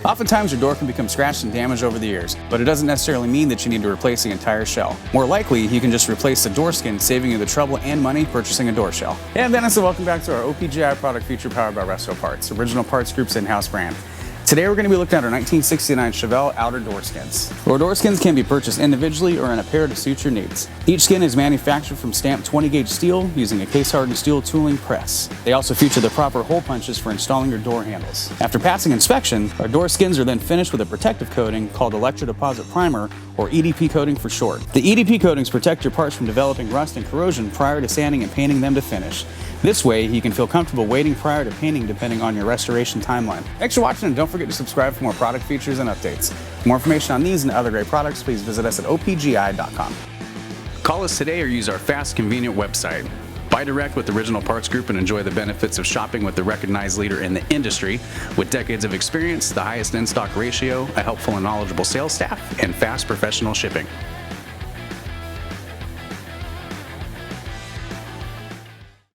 Oftentimes your door can become scratched and damaged over the years, but it doesn't necessarily mean that you need to replace the entire shell. More likely, you can just replace the door skin, saving you the trouble and money purchasing a door shell. Hey, I'm Dennis and welcome back to our OPGI product feature powered by Resto Parts, Original Parts Group's in-house brand. Today we're going to be looking at our 1969 Chevelle outer door skins. Our door skins can be purchased individually or in a pair to suit your needs. Each skin is manufactured from stamped 20-gauge steel using a case-hardened steel tooling press. They also feature the proper hole punches for installing your door handles. After passing inspection, our door skins are then finished with a protective coating called electrodeposit primer, or EDP coating for short. The EDP coatings protect your parts from developing rust and corrosion prior to sanding and painting them to finish. This way, you can feel comfortable waiting prior to painting depending on your restoration timeline. Thanks for watching, and don't forget to subscribe for more product features and updates. For more information on these and other great products, please visit us at opgi.com. Call us today or use our fast, convenient website. Buy direct with Original Parts Group and enjoy the benefits of shopping with the recognized leader in the industry with decades of experience, the highest in-stock ratio, a helpful and knowledgeable sales staff, and fast professional shipping.